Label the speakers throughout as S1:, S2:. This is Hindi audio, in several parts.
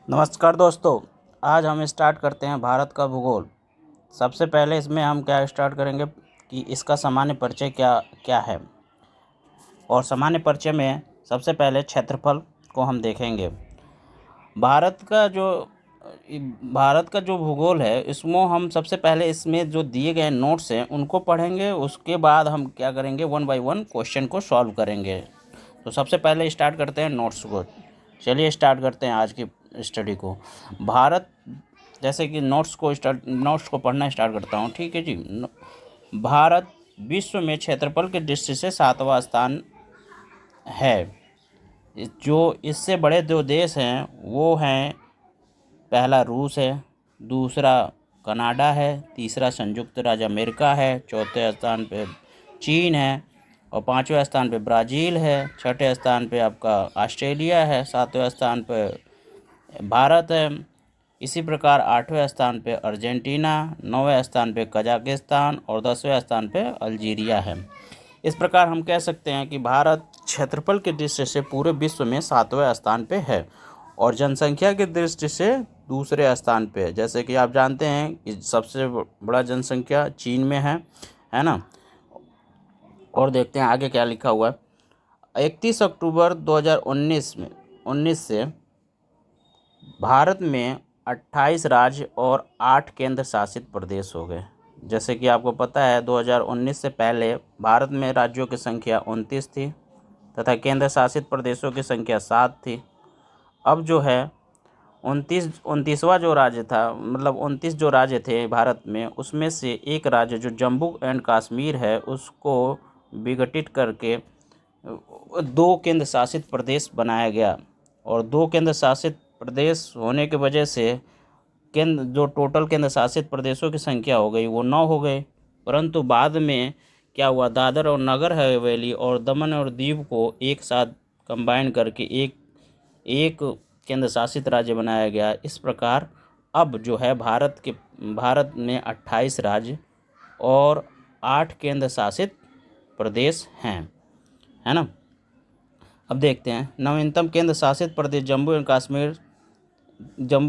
S1: नमस्कार दोस्तों। आज हम स्टार्ट करते हैं भारत का भूगोल। सबसे पहले इसमें हम क्या स्टार्ट करेंगे कि इसका सामान्य परिचय क्या क्या है। और सामान्य परिचय में सबसे पहले क्षेत्रफल को हम देखेंगे। भारत का जो भारत का जो भूगोल है इसमें हम सबसे पहले इसमें जो दिए गए नोट्स हैं उनको पढ़ेंगे। उसके बाद हम क्या करेंगे, वन बाय वन क्वेश्चन को सॉल्व करेंगे। तो सबसे पहले स्टार्ट करते हैं नोट्स को। चलिए स्टार्ट करते हैं आज की स्टडी को। भारत, जैसे कि नोट्स को पढ़ना स्टार्ट करता हूँ, ठीक है जी। भारत विश्व में क्षेत्रफल की दृष्टि से 7वां स्थान है। जो इससे बड़े दो देश हैं वो हैं, पहला रूस है, दूसरा कनाडा है, तीसरा संयुक्त राज्य अमेरिका है, चौथे स्थान पे चीन है और पाँचवें स्थान पे ब्राज़ील है, छठे स्थान पे आपका ऑस्ट्रेलिया है, सातवें स्थान पे भारत है। इसी प्रकार 8वें स्थान पे अर्जेंटीना, 9वें स्थान पे कजाकिस्तान और 10वें स्थान पे अल्जीरिया है। इस प्रकार हम कह सकते हैं कि भारत क्षेत्रफल की दृष्टि से पूरे विश्व में 7वें स्थान पे है और जनसंख्या की दृष्टि से दूसरे स्थान पे है। जैसे कि आप जानते हैं कि सबसे बड़ा जनसंख्या चीन में है ना। और देखते हैं आगे क्या लिखा हुआ है। 31 अक्टूबर 2019 से भारत में 28 राज्य और 8 केंद्र शासित प्रदेश हो गए। जैसे कि आपको पता है 2019 से पहले भारत में राज्यों की संख्या 29 थी तथा केंद्र शासित प्रदेशों की संख्या 7 थी। अब जो है 29वां जो राज्य था, मतलब 29 जो राज्य थे भारत में, उसमें से एक राज्य जो जम्मू एंड कश्मीर है उसको विघटित करके 2 केंद्र शासित प्रदेश बनाया गया। और 2 केंद्र शासित प्रदेश होने की वजह से जो टोटल केंद्र शासित प्रदेशों की संख्या हो गई वो 9 हो गए। परंतु बाद में क्या हुआ, दादर और नगर हवेली और दमन और दीव को एक साथ कंबाइन करके एक केंद्र शासित राज्य बनाया गया। इस प्रकार अब जो है भारत में 28 राज्य और 8 केंद्र शासित प्रदेश हैं, है ना। अब देखते हैं नवीनतम केंद्र शासित प्रदेश जम्मू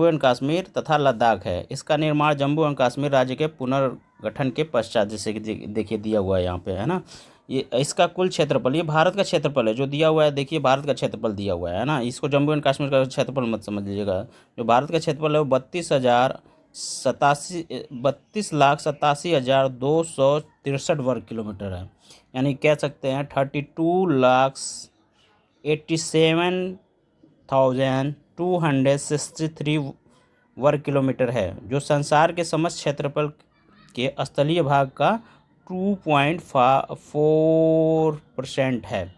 S1: एंड कश्मीर तथा लद्दाख है। इसका निर्माण जम्मू एंड कश्मीर राज्य के पुनर्गठन के पश्चात, जैसे कि देखिए दिया हुआ है यहाँ पे, है ना। ये इसका कुल क्षेत्रफल, ये भारत का क्षेत्रफल है जो दिया हुआ है। देखिए भारत का क्षेत्रफल दिया हुआ है ना, इसको जम्मू एंड कश्मीर का क्षेत्रफल मत समझ लीजिएगा। जो भारत का क्षेत्रफल है वो 32,87,263 वर्ग किलोमीटर है। यानी कह सकते हैं 32,87,263 वर्ग किलोमीटर है, जो संसार के समस्त क्षेत्रफल के स्थलीय भाग का 2.4% है।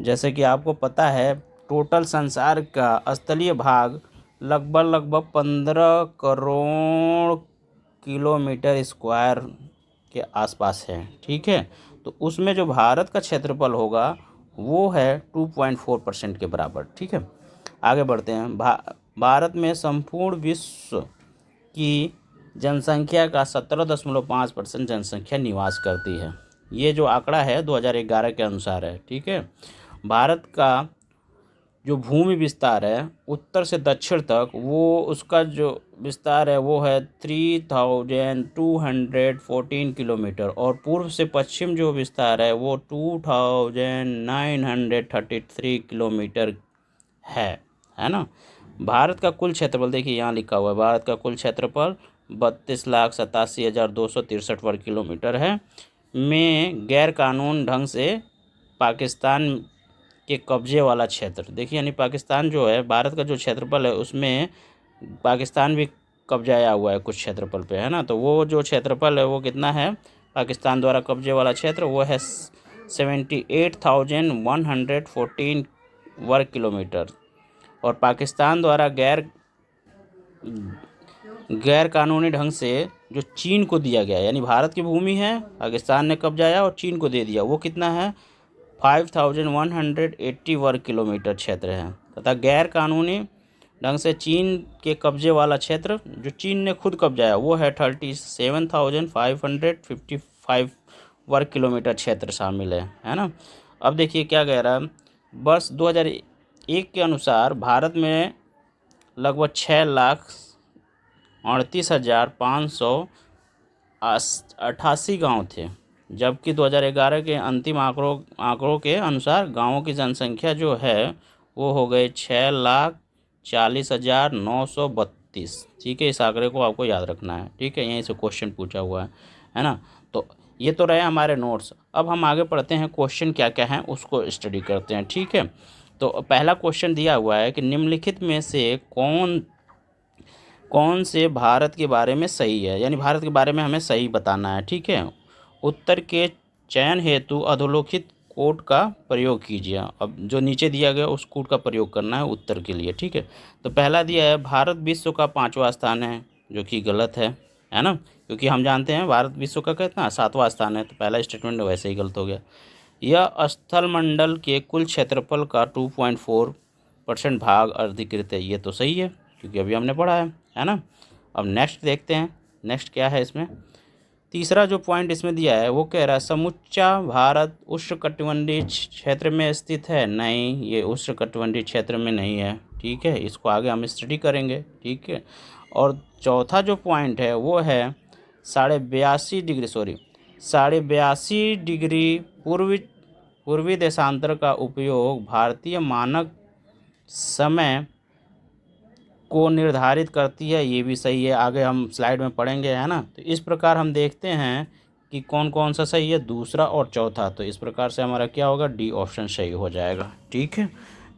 S1: जैसे कि आपको पता है टोटल संसार का स्थलीय भाग लगभग 15 करोड़ किलोमीटर स्क्वायर के आसपास है, ठीक है। तो उसमें जो भारत का क्षेत्रफल होगा वो है 2.4% के बराबर, ठीक है। आगे बढ़ते हैं। भारत में संपूर्ण विश्व की जनसंख्या का 17.5% जनसंख्या निवास करती है। ये जो आंकड़ा है 2011 के अनुसार है, ठीक है। भारत का जो भूमि विस्तार है उत्तर से दक्षिण तक, वो उसका जो विस्तार है वो है 3214 किलोमीटर और पूर्व से पश्चिम जो विस्तार है वो 2933 किलोमीटर है ना। भारत का कुल क्षेत्रफल देखिए यहाँ लिखा हुआ है, भारत का कुल क्षेत्रफल 32,87,263 वर्ग किलोमीटर है। में गैर कानून ढंग से पाकिस्तान के कब्जे वाला क्षेत्र, देखिए यानी पाकिस्तान जो है, भारत का जो क्षेत्रफल है उसमें पाकिस्तान भी कब्जाया हुआ है कुछ क्षेत्रफल पे, है ना। तो वो जो क्षेत्रफल है वो कितना है, पाकिस्तान द्वारा कब्जे वाला क्षेत्र वो है 78,114 वर्ग किलोमीटर। और पाकिस्तान द्वारा गैर कानूनी ढंग से जो चीन को दिया गया, यानी भारत की भूमि है, पाकिस्तान ने कब्जाया और चीन को दे दिया, वो कितना है 5180 वर्ग किलोमीटर क्षेत्र है। तथा गैर कानूनी ढंग से चीन के कब्जे वाला क्षेत्र जो चीन ने खुद कब्जाया वो है 37,555 वर्ग किलोमीटर क्षेत्र शामिल है ना। अब देखिए क्या कह रहा है, वर्ष 2001 के अनुसार भारत में लगभग 6,38,588 गांव थे, जबकि 2011 के अंतिम आंकड़ों के अनुसार गांवों की जनसंख्या जो है वो हो गई 6,40,932। ठीक है, इस आंकड़े को आपको याद रखना है। ठीक है, यहीं से क्वेश्चन पूछा हुआ है ना। तो ये तो रहे हमारे नोट्स। अब हम आगे पढ़ते हैं, क्वेश्चन क्या क्या हैं उसको स्टडी करते हैं। ठीक है, तो पहला क्वेश्चन दिया हुआ है कि निम्नलिखित में से कौन कौन से भारत के बारे में सही है, यानी भारत के बारे में हमें सही बताना है। ठीक है, उत्तर के चयन हेतु अधोलिखित कोड का प्रयोग कीजिए। अब जो नीचे दिया गया उस कोड का प्रयोग करना है उत्तर के लिए। ठीक है, तो पहला दिया है भारत विश्व का 5वां स्थान है, जो कि गलत है ना, क्योंकि हम जानते हैं भारत विश्व का कितना 7वां स्थान है, तो पहला स्टेटमेंट वैसे ही गलत हो गया। यह स्थलमंडल के कुल क्षेत्रफल का 2.4% भाग अधिकृत है, ये तो सही है क्योंकि अभी हमने पढ़ा है ना। अब नेक्स्ट देखते हैं, नेक्स्ट क्या है इसमें। तीसरा जो पॉइंट इसमें दिया है वो कह रहा है समूचा भारत उष्णकटिबंधीय क्षेत्र में स्थित है। नहीं, ये उष्णकटिबंधीय क्षेत्र में नहीं है। ठीक है, इसको आगे हम स्टडी करेंगे। ठीक है, और चौथा जो पॉइंट है वो है 82.5 डिग्री पूर्वी देशांतर का उपयोग भारतीय मानक समय को निर्धारित करती है, ये भी सही है। आगे हम स्लाइड में पढ़ेंगे, है ना। तो इस प्रकार हम देखते हैं कि कौन कौन सा सही है, दूसरा और चौथा। तो इस प्रकार से हमारा क्या होगा, डी ऑप्शन सही हो जाएगा। ठीक है,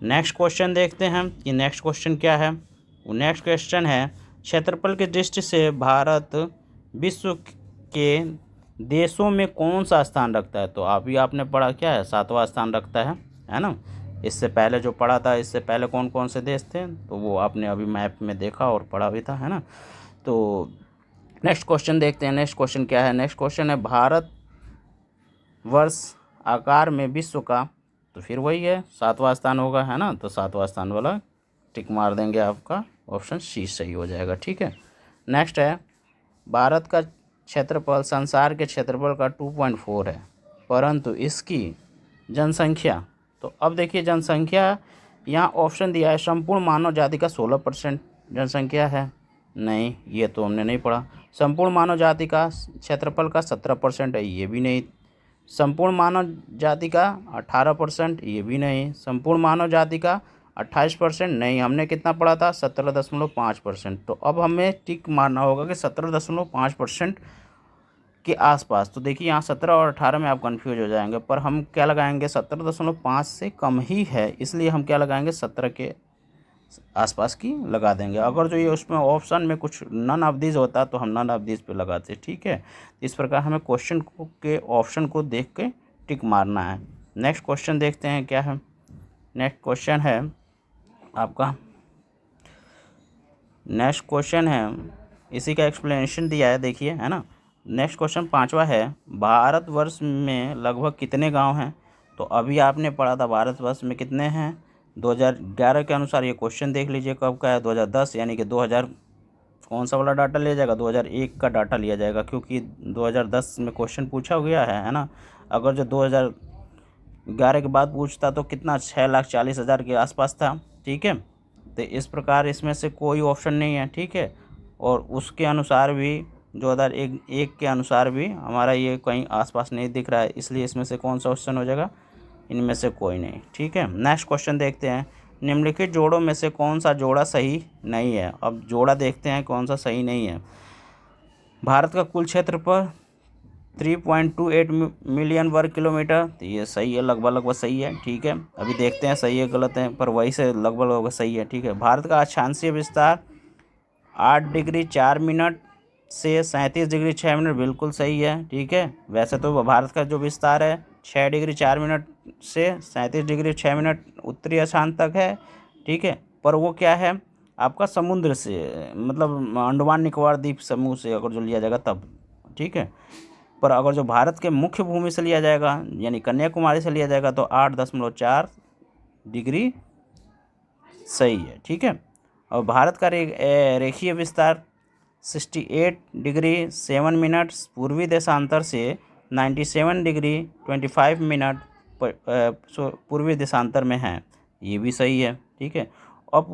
S1: नेक्स्ट क्वेश्चन देखते हैं कि नेक्स्ट क्वेश्चन क्या है। वो नेक्स्ट क्वेश्चन है क्षेत्रफल की दृष्टि से भारत विश्व के देशों में कौन सा स्थान रखता है। तो अभी आपने पढ़ा क्या है, 7वां स्थान रखता है ना। इससे पहले जो पढ़ा था, इससे पहले कौन कौन से देश थे, तो वो आपने अभी मैप में देखा और पढ़ा भी था, है ना। तो नेक्स्ट क्वेश्चन देखते हैं, नेक्स्ट क्वेश्चन क्या है। नेक्स्ट क्वेश्चन है भारत वर्ष आकार में विश्व का, तो फिर वही है 7वां स्थान होगा, है ना। तो 7वां स्थान वाला टिक मार देंगे, आपका ऑप्शन सी सही हो जाएगा। ठीक है, नेक्स्ट है भारत का क्षेत्रफल संसार के क्षेत्रफल का 2.4 है, परंतु इसकी जनसंख्या, तो अब देखिए जनसंख्या यहाँ ऑप्शन दिया है संपूर्ण मानव जाति का 16% जनसंख्या है। नहीं, ये तो हमने नहीं पढ़ा। संपूर्ण मानव जाति का क्षेत्रफल का 17% है, ये भी नहीं। संपूर्ण मानव जाति का 18%, ये भी नहीं। संपूर्ण मानव जाति का 28%, नहीं। हमने कितना पढ़ा था, 17.5%। तो अब हमें टिक मारना होगा कि 17.5% के आसपास। तो देखिए यहाँ 17 और 18 में आप कंफ्यूज हो जाएंगे, पर हम क्या लगाएंगे, 17.5 से कम ही है, इसलिए हम क्या लगाएंगे, 17 के आसपास की लगा देंगे। अगर जो ये उसमें ऑप्शन में कुछ नन ऑफ दिस होता तो हम नन ऑफ दिस पे लगाते। ठीक है, इस प्रकार हमें क्वेश्चन के ऑप्शन को देख के टिक मारना है। नेक्स्ट क्वेश्चन देखते हैं क्या है। नेक्स्ट क्वेश्चन है आपका, नेक्स्ट क्वेश्चन है इसी का एक्सप्लेनेशन दिया है, देखिए, है ना। नेक्स्ट क्वेश्चन 5वां है भारतवर्ष में लगभग कितने गांव हैं। तो अभी आपने पढ़ा था भारतवर्ष में कितने हैं, 2011 के अनुसार। ये क्वेश्चन देख लीजिए कब का है, 2010, यानी कि 2000 कौन सा वाला डाटा लिया जाएगा, 2001 का डाटा लिया जाएगा, क्योंकि 2010 में क्वेश्चन पूछा गया है ना। अगर जो 2011 के बाद पूछता तो कितना 6,40,000 के आसपास था। ठीक है, तो इस प्रकार इसमें से कोई ऑप्शन नहीं है। ठीक है, और उसके अनुसार भी 2001 के अनुसार भी हमारा ये कहीं आसपास नहीं दिख रहा है, इसलिए इसमें से कौन सा ऑप्शन हो जाएगा, इनमें से कोई नहीं। ठीक है, नेक्स्ट क्वेश्चन देखते हैं निम्नलिखित जोड़ों में से कौन सा जोड़ा सही नहीं है। अब जोड़ा देखते हैं कौन सा सही नहीं है। भारत का कुल क्षेत्रफल 3.28 मिलियन वर्ग किलोमीटर, तो ये सही है, लगभग सही है। ठीक है, अभी देखते हैं सही है गलत है, पर वही से लगभग सही है। ठीक है, भारत का अक्षांशीय विस्तार 8 डिग्री 4 मिनट से 37 डिग्री 6 मिनट, बिल्कुल सही है। ठीक है, वैसे तो भारत का जो विस्तार है 6 डिग्री 4 मिनट से 37 डिग्री 6 मिनट उत्तरी अक्षांश तक है। ठीक है, पर वो क्या है आपका समुद्र से, मतलब अंडमान निकोबार द्वीप समूह से अगर जो लिया जाएगा तब। ठीक है, पर अगर जो भारत के मुख्य भूमि से लिया जाएगा, यानी कन्याकुमारी से लिया जाएगा, तो 8.4 डिग्री सही है। ठीक है, और भारत का रेखीय विस्तार 68 डिग्री 7 मिनट पूर्वी देशांतर से 97 डिग्री 25 मिनट पूर्वी देशांतर में है, ये भी सही है। ठीक है, अब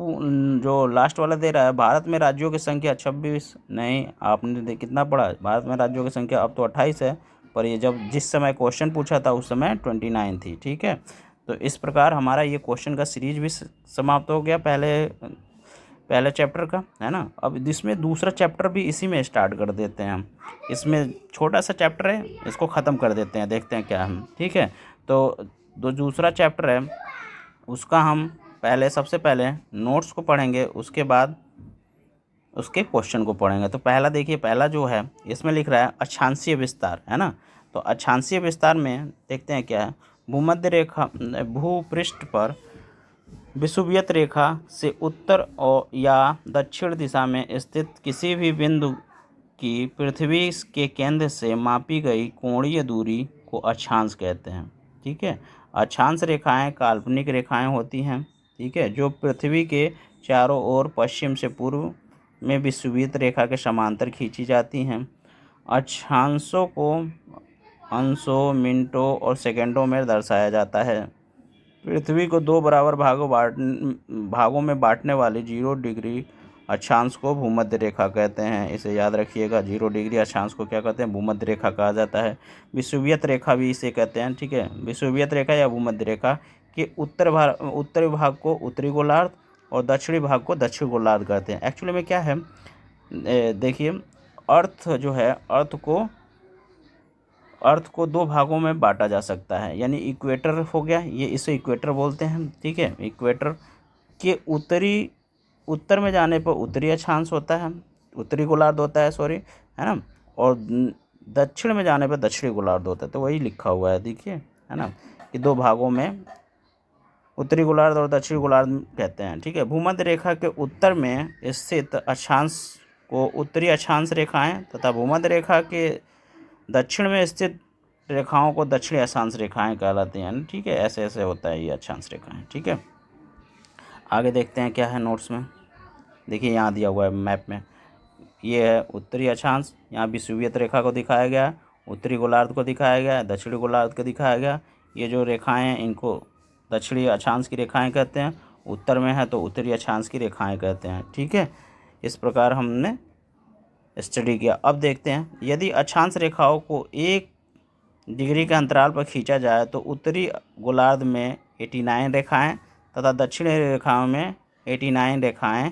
S1: जो लास्ट वाला दे रहा है, भारत में राज्यों की संख्या 26, नहीं आपने कितना पढ़ा, भारत में राज्यों की संख्या अब तो 28 है, पर ये जब जिस समय क्वेश्चन पूछा था उस समय 29 थी। ठीक है, तो इस प्रकार हमारा ये क्वेश्चन का सीरीज भी समाप्त हो गया पहले चैप्टर का, है ना। अब इसमें दूसरा चैप्टर भी इसी में स्टार्ट कर देते हैं हम। इसमें छोटा सा चैप्टर है, इसको ख़त्म कर देते हैं, देखते हैं क्या हम। ठीक है, तो जो दूसरा चैप्टर है उसका हम सबसे पहले नोट्स को पढ़ेंगे, उसके बाद उसके क्वेश्चन को पढ़ेंगे। तो पहला देखिए, पहला जो है इसमें लिख रहा है अक्षांशीय विस्तार, है ना। तो अक्षांशीय विस्तार में देखते हैं क्या है। भूमध्य रेखा भूपृष्ठ पर विषुवत रेखा से उत्तर और या दक्षिण दिशा में स्थित किसी भी बिंदु की पृथ्वी के केंद्र से मापी गई कोणीय दूरी को अक्षांश कहते हैं। ठीक है, अक्षांश रेखाएं काल्पनिक रेखाएं होती हैं, ठीक है, जो पृथ्वी के चारों ओर पश्चिम से पूर्व में विषुवत रेखा के समांतर खींची जाती हैं। अक्षांशों को अंशों, मिनटों और सेकंडों में दर्शाया जाता है। पृथ्वी को दो बराबर भागों में बांटने वाली 0 डिग्री अक्षांश को भूमध्य रेखा कहते हैं। इसे याद रखिएगा, 0 डिग्री अक्षांश को क्या कहते हैं, भूमध्य रेखा कहा जाता है। विषुवत रेखा भी इसे कहते हैं। ठीक है, विषुवत रेखा या भूमध्य रेखा के उत्तरी भाग को उत्तरी गोलार्ध और दक्षिणी भाग को दक्षिण गोलार्ध कहते हैं। एक्चुअली में क्या है, देखिए, अर्थ जो है, अर्थ को दो भागों में बांटा जा सकता है, यानी इक्वेटर हो गया, ये इसे इक्वेटर बोलते हैं। ठीक है, इक्वेटर के उत्तर में जाने पर उत्तरी अक्षांश होता है, उत्तरी गोलार्ध होता है, सॉरी, है ना, और दक्षिण में जाने पर दक्षिणी गोलार्ध होता है। तो वही लिखा हुआ है, देखिए, है ना, कि दो भागों में उत्तरी गोलार्ध और दक्षिणी गोलार्ध कहते हैं। ठीक है, भूमध्य रेखा के उत्तर में स्थित अक्षांश को उत्तरी अक्षांश रेखाएं तथा भूमध्य रेखा के दक्षिण में स्थित रेखाओं को दक्षिणी अक्षांश रेखाएं कहलाती हैं। ठीक है, ऐसे ऐसे होता है ये अक्षांश रेखाएं। ठीक है, आगे देखते हैं क्या है नोट्स में। देखिए यहाँ दिया हुआ है मैप में, ये है उत्तरी अक्षांश, यहाँ विषुवत रेखा को दिखाया गया, उत्तरी गोलार्ध को दिखाया गया, दक्षिणी गोलार्ध को दिखाया गया। ये जो रेखाएं हैं इनको दक्षिणी अक्षांश की रेखाएं कहते हैं, उत्तर में है तो उत्तरी अक्षांश की रेखाएं कहते हैं। ठीक है, इस प्रकार हमने स्टडी किया। अब देखते हैं, यदि अक्षांश रेखाओं को 1 डिग्री के अंतराल पर खींचा जाए तो उत्तरी गोलार्ध में 89 रेखाएं तथा दक्षिणी रेखाओं में 89 रेखाएं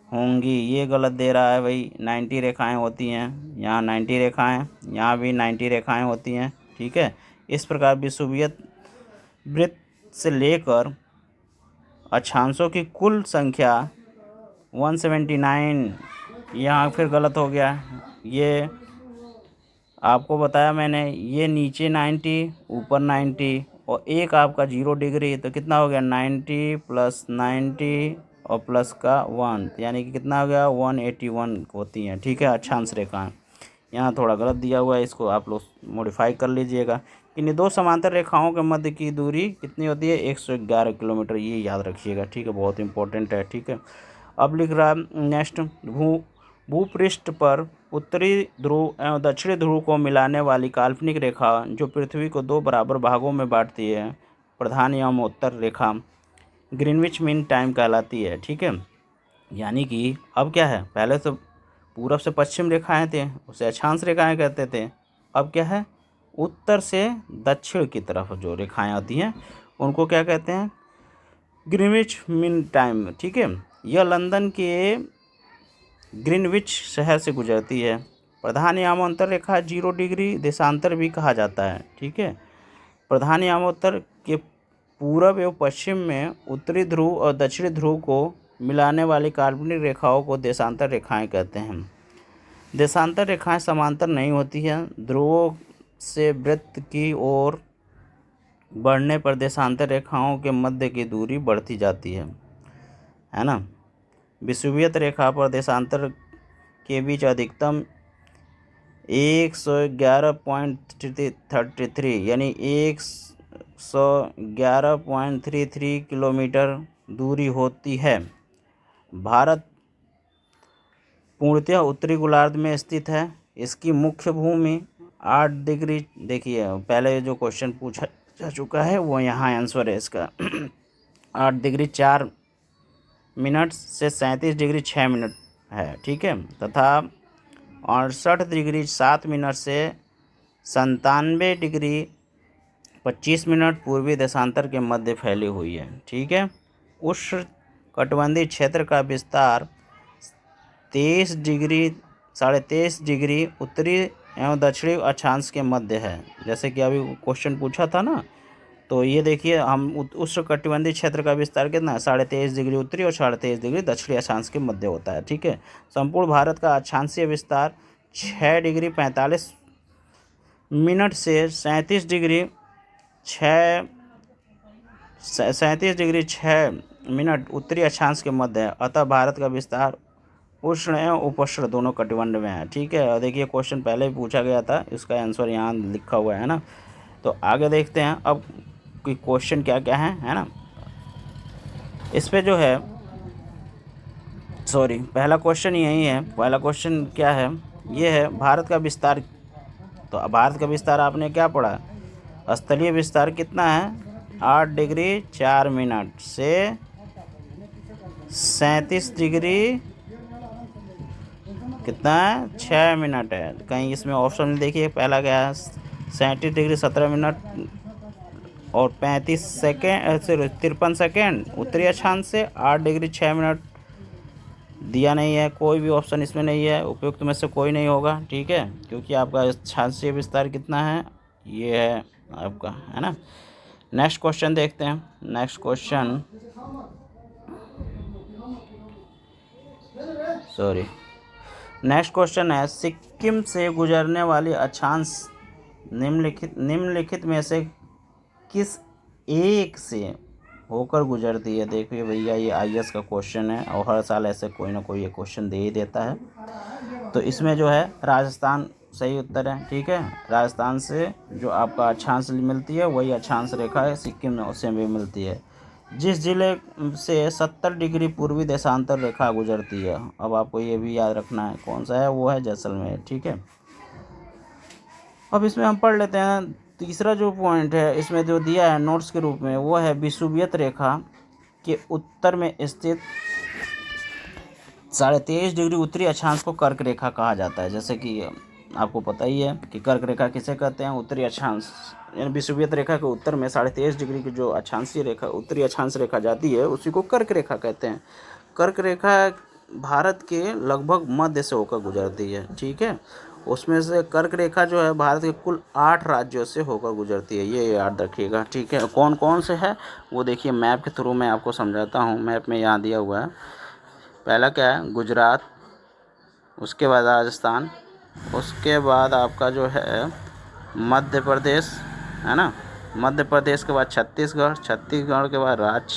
S1: होंगी। ये गलत दे रहा है भाई, 90 रेखाएं होती हैं, यहाँ 90 रेखाएं, यहाँ भी 90 रेखाएं होती हैं। ठीक है, इस प्रकार विषुवत वृत्त से लेकर अक्षांशों की कुल संख्या 179, यहाँ फिर गलत हो गया, ये आपको बताया मैंने, ये नीचे 90 ऊपर 90 और एक आपका 0 डिग्री, तो कितना हो गया 90 + 90 और प्लस का 1, यानी कि कितना हो गया 181 होती हैं। ठीक है, अक्षांश रेखाएं, यहाँ थोड़ा गलत दिया हुआ है, इसको आप लोग मॉडिफाई कर लीजिएगा। इन दो समांतर रेखाओं के मध्य की दूरी कितनी होती है, 111 किलोमीटर, ये याद रखिएगा। ठीक है, बहुत इंपॉर्टेंट है। ठीक है, अब लिख रहा है नेक्स्ट, भूपृष्ठ पर उत्तरी ध्रुव एवं दक्षिणी ध्रुव को मिलाने वाली काल्पनिक रेखा जो पृथ्वी को दो बराबर भागों में बांटती है, प्रधान एवं उत्तर रेखा ग्रीनविच मीन टाइम कहलाती है। ठीक है, यानी कि अब क्या है, पहले तो पूरब से पश्चिम रेखाएं थे, उसे अक्षांश रेखाएं कहते थे। अब क्या है, उत्तर से दक्षिण की तरफ जो रेखाएं आती हैं उनको क्या कहते हैं, ग्रीनविच मीन टाइम। ठीक है, यह लंदन के ग्रीनविच शहर से गुजरती है। प्रधान यामांतर रेखा 0 डिग्री देशांतर भी कहा जाता है। ठीक है, प्रधान यामांतर के पूरब एवं पश्चिम में उत्तरी ध्रुव और दक्षिणी ध्रुव को मिलाने वाली काल्पनिक रेखाओं को देशांतर रेखाएं कहते हैं। देशांतर रेखाएं समांतर नहीं होती हैं, ध्रुवों से वृत्त की ओर बढ़ने पर देशांतर रेखाओं के मध्य की दूरी बढ़ती जाती है ना। विषुवत रेखा पर देशांतर के बीच अधिकतम 111.33 यानी 111.33 किलोमीटर दूरी होती है। भारत पूर्णतः उत्तरी गोलार्ध में स्थित है। इसकी मुख्य भूमि 8 डिग्री, देखिए पहले जो क्वेश्चन पूछा जा चुका है वो यहाँ आंसर है इसका 8 डिग्री 4 मिनट से 37 डिग्री 6 मिनट है, ठीक है, तथा 68 डिग्री 7 मिनट से 97 डिग्री 25 मिनट पूर्वी देशांतर के मध्य फैली हुई है, ठीक है। उष्णकटिबंधीय क्षेत्र का विस्तार 23 डिग्री उत्तरी एवं दक्षिणी अक्षांश के मध्य है। जैसे कि अभी क्वेश्चन पूछा था ना, तो ये देखिए हम उष्णकटिबंधीय क्षेत्र का विस्तार कितना है, 23.5 डिग्री उत्तरी और 23.5 डिग्री दक्षिणी अक्षांश के मध्य होता है, ठीक है। संपूर्ण भारत का अक्षांशीय विस्तार 6 डिग्री 45 मिनट से 37 डिग्री 6 मिनट उत्तरी अक्षांश के मध्य है। अतः भारत का विस्तार उष्ण एवं उपोष्ण दोनों कटिबंध में है, ठीक है। और देखिए क्वेश्चन पहले ही पूछा गया था, इसका आंसर यहाँ लिखा हुआ है ना। तो आगे देखते हैं अब कि क्वेश्चन क्या क्या है ना। इस पे जो है पहला क्वेश्चन यही है। पहला क्वेश्चन क्या है, ये है भारत का विस्तार। तो भारत का विस्तार आपने क्या पढ़ा, स्थलीय विस्तार कितना है, 8 डिग्री 4 मिनट से 37 डिग्री कितना है, 6 मिनट है। कहीं इसमें ऑप्शन में देखिए पहला क्या है, 37 डिग्री 17 मिनट और 53 सेकेंड उत्तरी अक्षांश से 8 डिग्री 6 मिनट दिया नहीं है। कोई भी ऑप्शन इसमें नहीं है, उपयुक्त में से कोई नहीं होगा, ठीक है, क्योंकि आपका अक्षांशीय विस्तार कितना है, ये है आपका, है ना। नेक्स्ट क्वेश्चन देखते हैं। नेक्स्ट क्वेश्चन है, सिक्किम से गुजरने वाली अक्षांश निम्नलिखित में से किस एक से होकर गुजरती है। देखिए भैया ये आईएएस का क्वेश्चन है और हर साल ऐसे कोई ना कोई ये क्वेश्चन दे ही देता है। तो इसमें जो है राजस्थान सही उत्तर है, ठीक है। राजस्थान से जो आपका अक्षांश मिलती है वही अक्षांश रेखा है सिक्किम से भी मिलती है, जिस जिले से 70 डिग्री पूर्वी देशांतर रेखा गुजरती है। अब आपको ये भी याद रखना है कौन सा है, वो है जैसलमेर, ठीक है। अब इसमें हम पढ़ लेते हैं तीसरा जो पॉइंट है इसमें जो दिया है नोट्स के रूप में, वो है विषुवत रेखा के उत्तर में स्थित 23.5 डिग्री उत्तरी अक्षांश को कर्क रेखा कहा जाता है। जैसे कि आपको पता ही है कि कर्क रेखा किसे कहते हैं, उत्तरी अक्षांश, यानी विषुवत रेखा के उत्तर में 23.5 डिग्री की जो अक्षांशीय रेखा उत्तरी अक्षांश रेखा जाती है उसी को कर्क रेखा कहते हैं। कर्क रेखा भारत के लगभग मध्य से होकर गुजरती है, ठीक है। उसमें से कर्क रेखा जो है भारत के कुल 8 राज्यों से होकर गुजरती है, ये याद रखिएगा, ठीक है। कौन कौन से है वो देखिए मैप के थ्रू मैं आपको समझाता हूँ। मैप में यहाँ दिया हुआ है, पहला क्या है, गुजरात, उसके बाद राजस्थान, उसके बाद आपका जो है मध्य प्रदेश, है ना, मध्य प्रदेश के बाद छत्तीसगढ़, छत्तीसगढ़ के बाद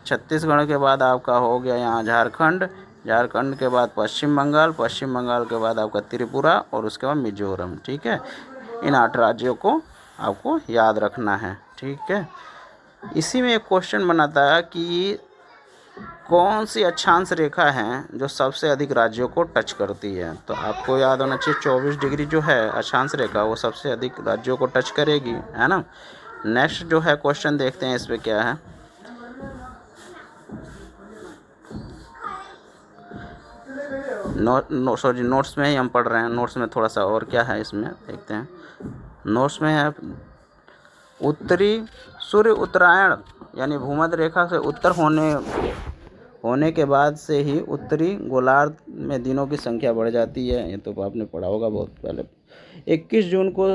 S1: छत्तीसगढ़ के बाद आपका हो गया यहाँ झारखंड, झारखंड के बाद पश्चिम बंगाल, पश्चिम बंगाल के बाद आपका त्रिपुरा और उसके बाद मिजोरम, ठीक है। इन 8 राज्यों को आपको याद रखना है, ठीक है। इसी में एक क्वेश्चन बनाता है कि कौन सी अक्षांश रेखा है जो सबसे अधिक राज्यों को टच करती है। तो आपको याद होना चाहिए 24 डिग्री जो है अक्षांश रेखा वो सबसे अधिक राज्यों को टच करेगी, है ना। नेक्स्ट जो है क्वेश्चन देखते हैं, इस पे क्या है, नोट्स में ही हम पढ़ रहे हैं। नोट्स में थोड़ा सा और क्या है इसमें देखते हैं। नोट्स में है उत्तरी सूर्य उत्तरायण यानी भूमध्य रेखा से उत्तर होने के बाद से ही उत्तरी गोलार्ध में दिनों की संख्या बढ़ जाती है। ये तो आपने पढ़ा होगा बहुत पहले। 21 जून को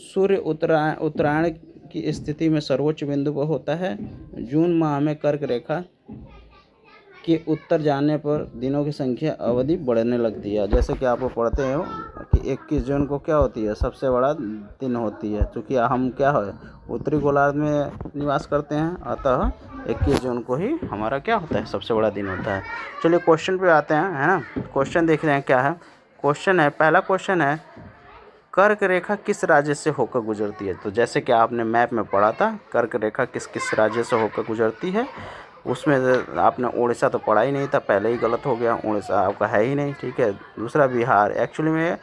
S1: सूर्य उत्तरायण की स्थिति में सर्वोच्च बिंदु पर होता है। जून माह में कर्क रेखा के उत्तर जाने पर दिनों की संख्या अवधि बढ़ने लगती है। जैसे कि आप पढ़ते हो कि 21 जून को क्या होती है, सबसे बड़ा दिन होती है। क्योंकि हम क्या है उत्तरी गोलार्ध में निवास करते हैं, अतः 21 जून को ही हमारा क्या होता है, सबसे बड़ा दिन होता है। चलिए क्वेश्चन पे आते हैं, है ना। क्वेश्चन देख रहे हैं क्या है। क्वेश्चन है, पहला क्वेश्चन है कर्क रेखा किस राज्य से होकर गुजरती है। तो जैसे कि आपने मैप में पढ़ा था कर्क रेखा किस किस राज्य से होकर गुजरती है, उसमें आपने उड़ीसा तो पढ़ा ही नहीं था, पहले ही गलत हो गया, उड़ीसा आपका है ही नहीं, ठीक है। दूसरा बिहार। एक्चुअली में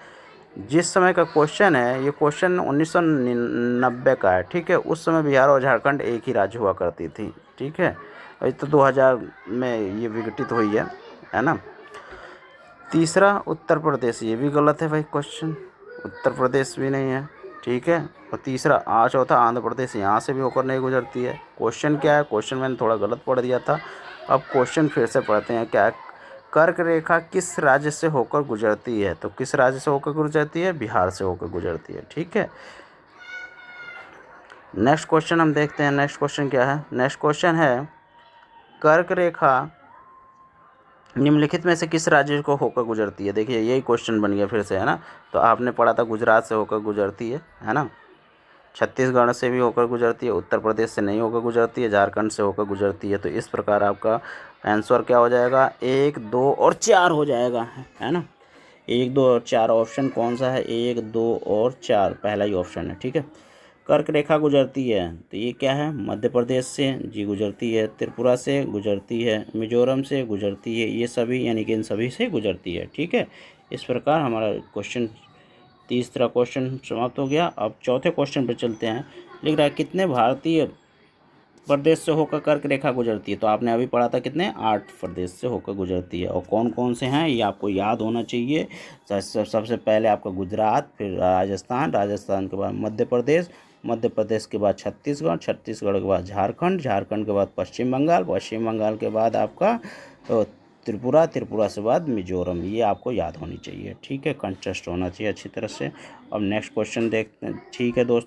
S1: जिस समय का क्वेश्चन है ये क्वेश्चन 1990 का है, ठीक है। उस समय बिहार और झारखंड एक ही राज्य हुआ करती थी, ठीक है। अभी तो 2000 में ये विघटित हुई है ना। तीसरा उत्तर प्रदेश, ये भी गलत है भाई क्वेश्चन, उत्तर प्रदेश भी नहीं है, ठीक है। और तीसरा चौथा आंध्र प्रदेश, यहाँ से भी होकर नहीं गुजरती है। क्वेश्चन क्या है, क्वेश्चन मैंने थोड़ा गलत पढ़ दिया था। अब क्वेश्चन फिर से पढ़ते हैं। क्या है, कर्क रेखा किस राज्य से होकर गुजरती है? तो किस राज्य से होकर गुजरती है? बिहार से होकर गुजरती है, ठीक है। नेक्स्ट क्वेश्चन हम देखते हैं। नेक्स्ट क्वेश्चन क्या है? नेक्स्ट क्वेश्चन है, कर्क रेखा निम्नलिखित में से किस राज्य को होकर गुजरती है? देखिए यही क्वेश्चन बन गया फिर से, है ना। तो आपने पढ़ा था गुजरात से होकर गुजरती है ना। छत्तीसगढ़ से भी होकर गुजरती है, उत्तर प्रदेश से नहीं होकर गुजरती है, झारखंड से होकर गुजरती है। तो इस प्रकार आपका आंसर क्या हो जाएगा? 1, 2 और 4 हो जाएगा, है ना। 1, 2 और 4 ऑप्शन कौन सा है? 1, 2 और 4 पहला ही ऑप्शन है, ठीक है। कर्क रेखा गुजरती है तो ये क्या है? मध्य प्रदेश से जी गुजरती है, त्रिपुरा से गुजरती है, मिजोरम से गुजरती है, ये सभी यानी कि इन सभी से गुजरती है, ठीक है। इस प्रकार हमारा क्वेश्चन, तीसरा क्वेश्चन समाप्त हो गया। अब चौथे क्वेश्चन पर चलते हैं। लिख रहा है कितने भारतीय प्रदेश से होकर कर्क रेखा गुजरती है? तो आपने अभी पढ़ा था कितने? 8 प्रदेश से होकर गुजरती है। और कौन कौन से हैं ये आपको याद होना चाहिए। सबसे पहले आपका गुजरात, फिर राजस्थान, राजस्थान के बाद मध्य प्रदेश, मध्य प्रदेश के बाद छत्तीसगढ़, छत्तीसगढ़ के बाद झारखंड, झारखंड के बाद पश्चिम बंगाल, पश्चिम बंगाल के बाद आपका त्रिपुरा, त्रिपुरा से बाद मिजोरम। ये आपको याद होनी चाहिए, ठीक है। कंटेस्ट होना चाहिए अच्छी तरह से। अब नेक्स्ट क्वेश्चन देखते हैं, ठीक है दोस्तों।